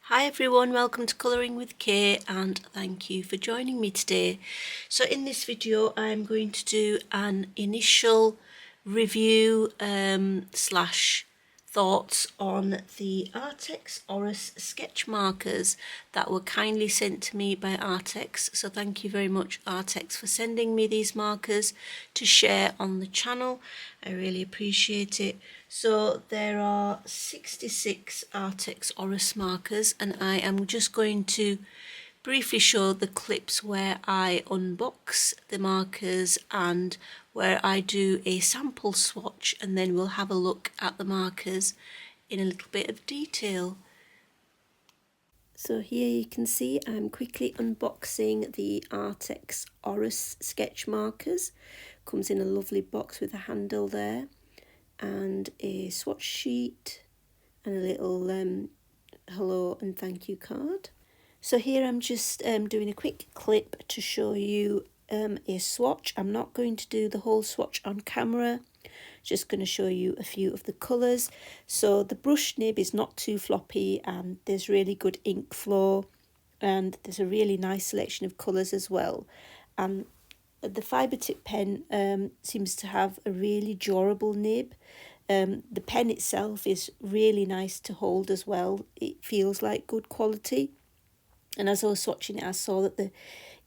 Hi everyone, welcome to Colouring with Kay and thank you for joining me today. So in this video I'm going to do an initial review slash thoughts on the Arrtx OROS sketch markers that were kindly sent to me by Arrtx. So thank you very much Arrtx for sending me these markers to share on the channel. I really appreciate it. So there are 66 Arrtx OROS markers and I am just going to briefly show the clips where I unbox the markers and where I do a sample swatch, and then we'll have a look at the markers in a little bit of detail. So here you can see I'm quickly unboxing the Arrtx OROS sketch markers. Comes in a lovely box with a handle there and a swatch sheet and a little hello and thank you card. So here I'm just doing a quick clip to show you a swatch. I'm not going to do the whole swatch on camera, just going to show you a few of the colours. So the brush nib is not too floppy and there's really good ink flow and there's a really nice selection of colours as well. And the fibre tip pen seems to have a really durable nib. The pen itself is really nice to hold as well. It feels like good quality. And as I was swatching it, I saw that the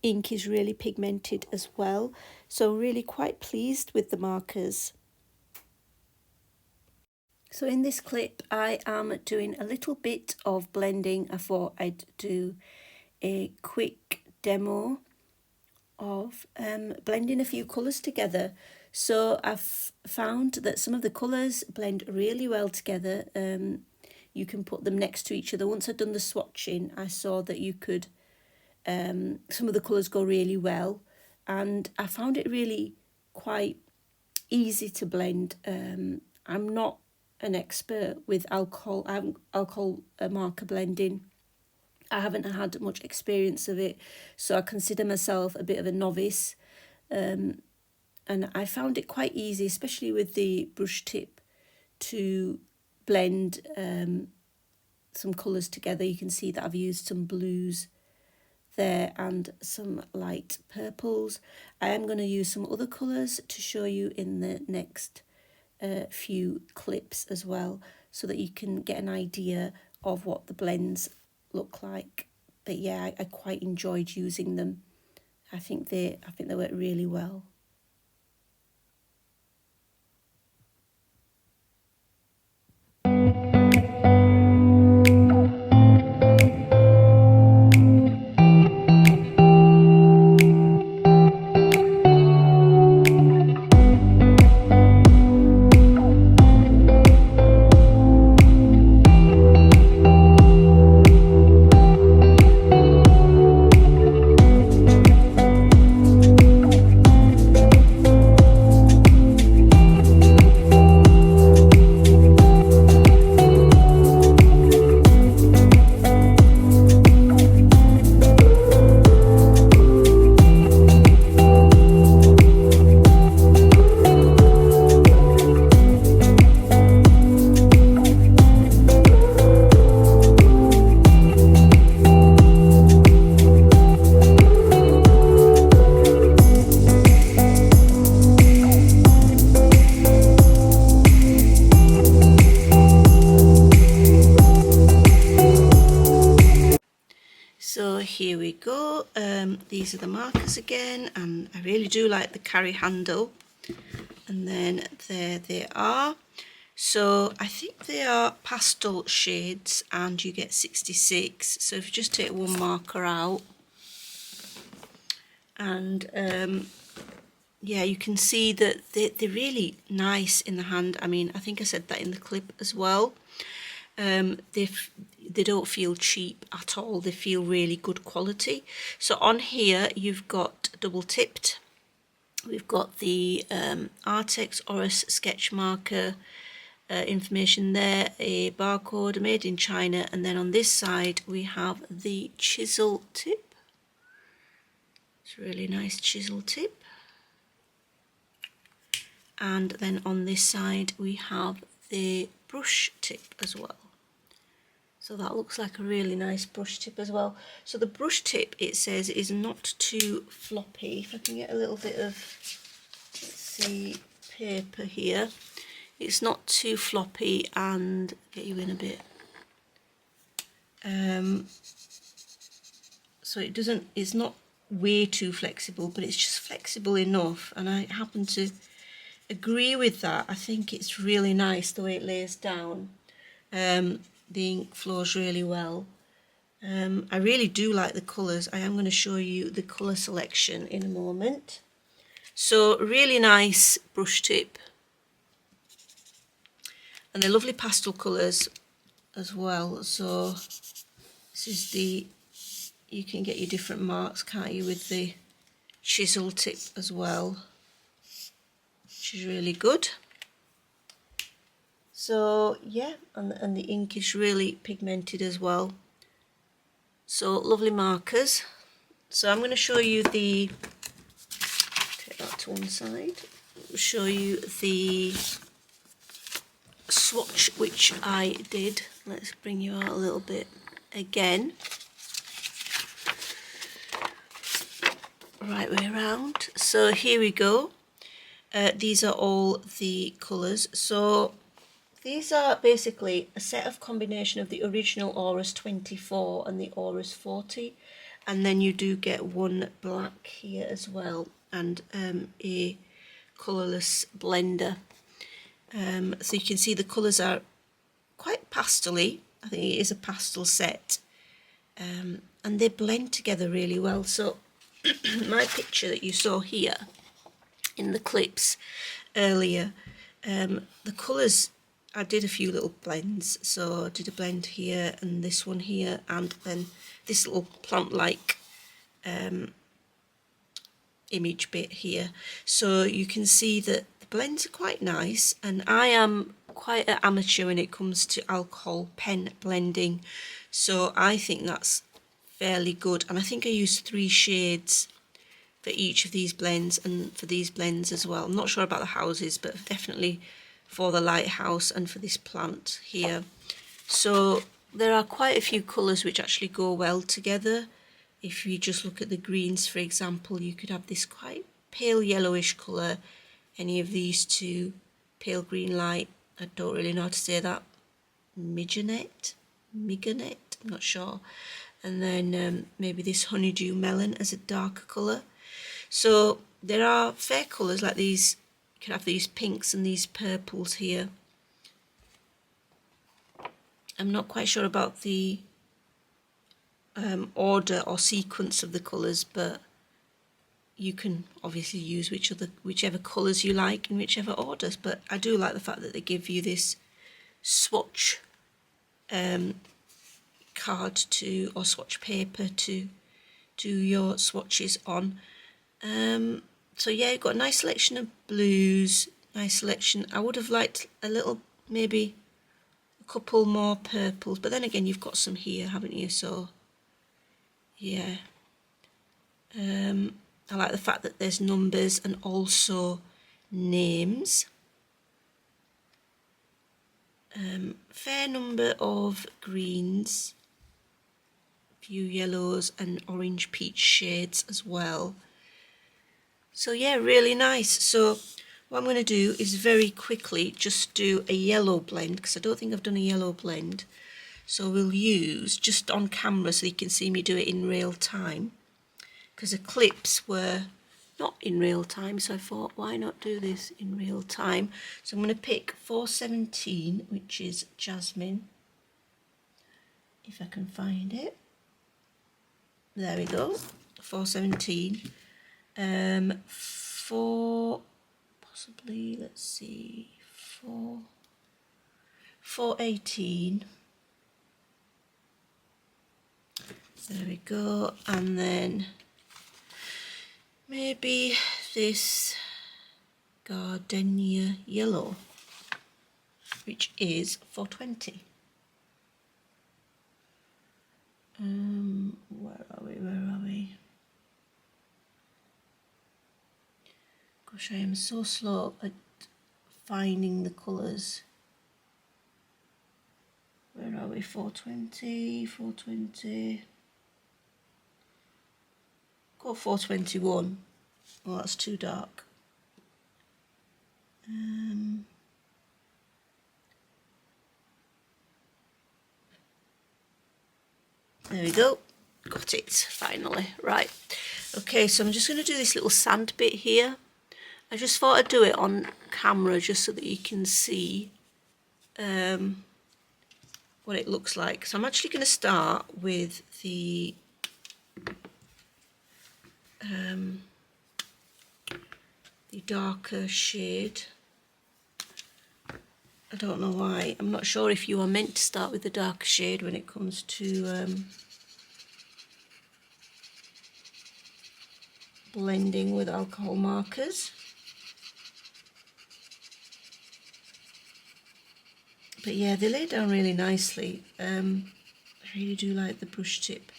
ink is really pigmented as well. So really quite pleased with the markers. So in this clip, I am doing a little bit of blending. I thought I'd do a quick demo of blending a few colours together. So I've found that some of the colours blend really well together. You can put them next to each other. Once I'd done the swatching, I saw that you could, some of the colours go really well, and I found it really quite easy to blend. I'm not an expert with alcohol marker blending. I haven't had much experience of it, so I consider myself a bit of a novice, and I found it quite easy, especially with the brush tip, to blend some colours together. You can see that I've used some blues there and some light purples. I am going to use some other colours to show you in the next few clips as well, so that you can get an idea of what the blends look like. But yeah, I quite enjoyed using them. I think they work really well. So here we go. These are the markers again, and I really do like the carry handle. And then there they are. So I think they are pastel shades and you get 66. So if you just take one marker out, and yeah, you can see that they're really nice in the hand. I mean, I think I said that in the clip as well. They don't feel cheap at all. They feel really good quality. So on here you've got double tipped. We've got the Arrtx OROS sketch marker information there, a barcode made in China, and then on this side we have the chisel tip. It's a really nice chisel tip. And then on this side we have the brush tip as well. So that looks like a really nice brush tip as well. So the brush tip, it says, is not too floppy. If I can get a little bit of, let's see, paper here. It's not too floppy and get you in a bit. So it doesn't, it's not way too flexible, but it's just flexible enough, and I happen to agree with that. I think it's really nice the way it lays down. The ink flows really well. I really do like the colours. I am going to show you the colour selection in a moment. So really nice brush tip, and they're lovely pastel colours as well. So this is the, you can get your different marks, can't you, with the chisel tip as well, which is really good. So yeah, and the ink is really pigmented as well. So lovely markers. So I'm going to show you the, take that to one side, show you the swatch which I did. Let's bring you out a little bit again. Right way around. So here we go. These are all the colours. So these are basically a set of combination of the original Oros 24 and the Oros 40, and then you do get one black here as well, and a colourless blender. So you can see the colours are quite pastel-y. I think it is a pastel set, and they blend together really well. So my picture that you saw here in the clips earlier, the colours, I did a few little blends. So I did a blend here and this one here, and then this little plant-like image bit here. So you can see that the blends are quite nice, and I am quite an amateur when it comes to alcohol pen blending, so I think that's fairly good. And I think I used 3 shades for each of these blends, and for these blends as well. I'm not sure about the houses, but definitely for the lighthouse and for this plant here. So there are quite a few colours which actually go well together. If you just look at the greens, for example, you could have this quite pale yellowish colour, any of these two, pale green light, I don't really know how to say that, mignonette, I'm not sure, and then maybe this honeydew melon as a darker colour. So there are fair colours like these. You can have these pinks and these purples here. I'm not quite sure about the order or sequence of the colours, but you can obviously use whichever colours you like in whichever orders. But I do like the fact that they give you this swatch card to, or swatch paper to do your swatches on. So yeah, you've got a nice selection of blues, nice selection. I would have liked a little, maybe a couple more purples, but then again you've got some here, haven't you? So yeah, I like the fact that there's numbers and also names. Fair number of greens, few yellows and orange peach shades as well. So yeah, really nice. So what I'm going to do is very quickly just do a yellow blend, because I don't think I've done a yellow blend. So we'll use just on camera so you can see me do it in real time, because the clips were not in real time, so I thought, why not do this in real time? So I'm going to pick 417, which is jasmine, if I can find it. There we go, 417. 4, let's see, 418. There we go, and then maybe this gardenia yellow, which is 420. Where are we? Gosh, I am so slow at finding the colours. Where where are we? 420, 420. Go 421. Oh, that's too dark. There we go. Got it, finally. Right. Okay, so I'm just going to do this little sand bit here. I just thought I'd do it on camera just so that you can see what it looks like. So I'm actually going to start with the darker shade. I don't know why. I'm not sure if you are meant to start with the darker shade when it comes to blending with alcohol markers. But yeah, they lay down really nicely. I really do like the brush tip.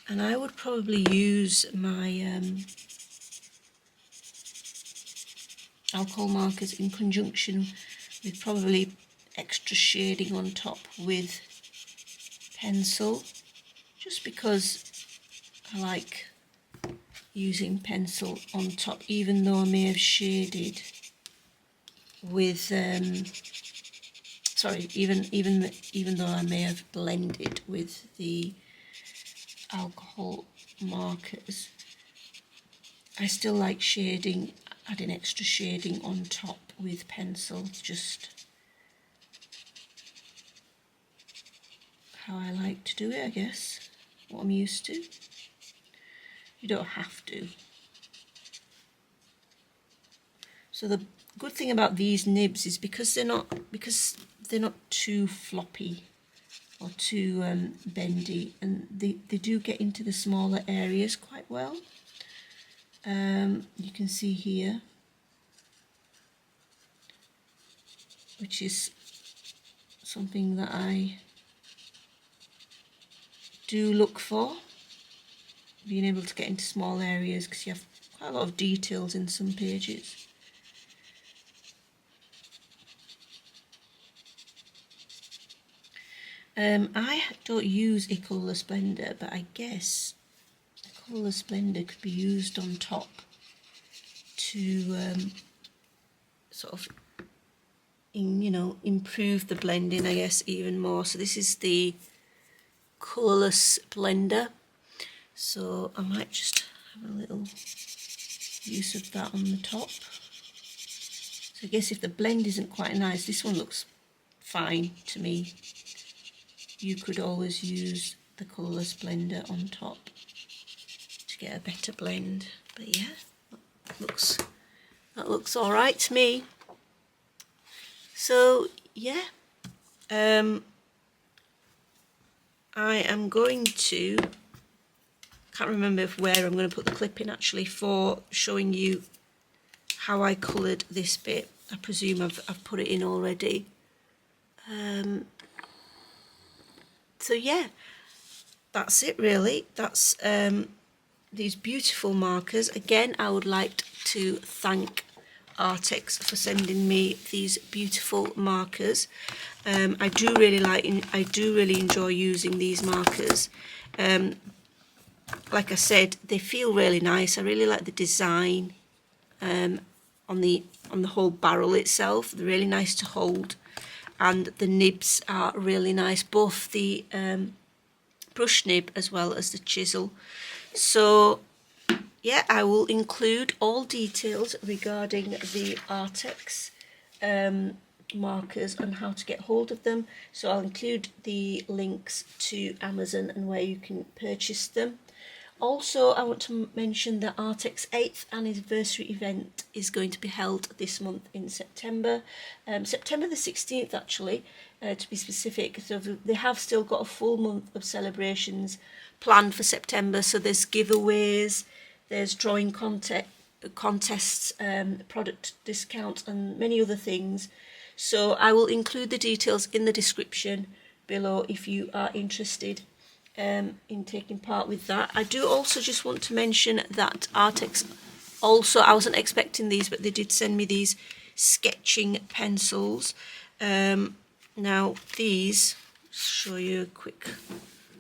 And I would probably use my alcohol markers in conjunction with probably extra shading on top with pencil, just because I like using pencil on top, even though I may have shaded with even though I may have blended with the alcohol markers, I still like shading, adding extra shading on top with pencil. It's just how I like to do it, I guess, what I'm used to. You don't have to. So the good thing about these nibs is because they're not too floppy or too bendy, and they do get into the smaller areas quite well. You can see here, which is something that I do look for, being able to get into small areas, because you have quite a lot of details in some pages. I don't use a colourless blender, but I guess a colourless blender could be used on top to sort of improve the blending, I guess, even more. So this is the colourless blender, so I might just have a little use of that on the top. So I guess if the blend isn't quite nice, this one looks fine to me. You could always use the colourless blender on top to get a better blend. But yeah, that looks all right to me. So yeah, I am going to, can't remember where I'm going to put the clip in actually for showing you how I coloured this bit. I presume I've put it in already. So yeah, that's it really. That's these beautiful markers. Again, I would like to thank Arrtx for sending me these beautiful markers. I do really enjoy using these markers. Like I said, they feel really nice. I really like the design on the whole barrel itself. They're really nice to hold, and the nibs are really nice, both the brush nib as well as the chisel. So yeah, I will include all details regarding the Arrtx markers and how to get hold of them. So I'll include the links to Amazon and where you can purchase them. Also, I want to mention that Arrtx 8th anniversary event is going to be held this month in September. September the 16th actually, to be specific. So they have still got a full month of celebrations planned for September. So there's giveaways, there's drawing contests, product discounts, and many other things. So I will include the details in the description below if you are interested in taking part with that. I do also just want to mention that Arrtx also, I wasn't expecting these, but they did send me these sketching pencils. Now these, show you a quick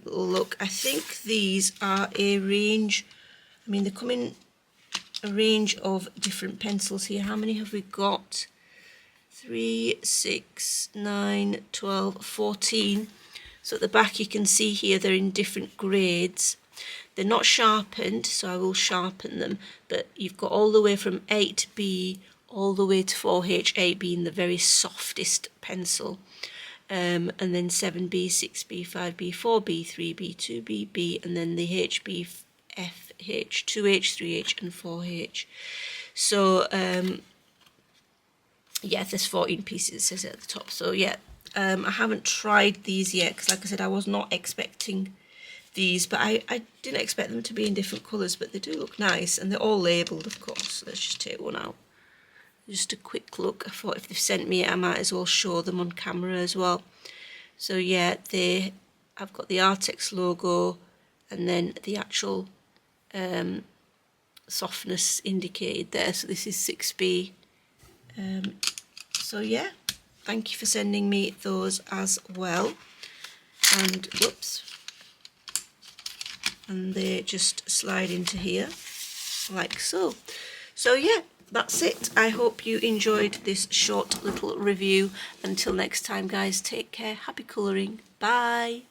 little look. I think these are a range, I mean they come in a range of different pencils here. How many have we got? 3, 6, 9, 12, 14. So at the back you can see here they're in different grades. They're not sharpened, so I will sharpen them, but you've got all the way from 8B all the way to 4H, 8 being the very softest pencil, and then 7B, 6B, 5B, 4B, 3B, 2B, B, and then the HB, FH, 2H, 3H and 4H. So yeah, there's 14 pieces, it says it at the top. So yeah, I haven't tried these yet because, like I said, I was not expecting these, but I didn't expect them to be in different colours, but they do look nice, and they're all labelled, of course. Let's just take one out. Just a quick look. I thought if they've sent me it, I might as well show them on camera as well. So yeah, I've got the Arrtx logo and then the actual softness indicated there. So this is 6B. So yeah, thank you for sending me those as well. And whoops, and they just slide into here like so. So yeah, that's it. I hope you enjoyed this short little review. Until next time guys, take care, happy colouring, bye.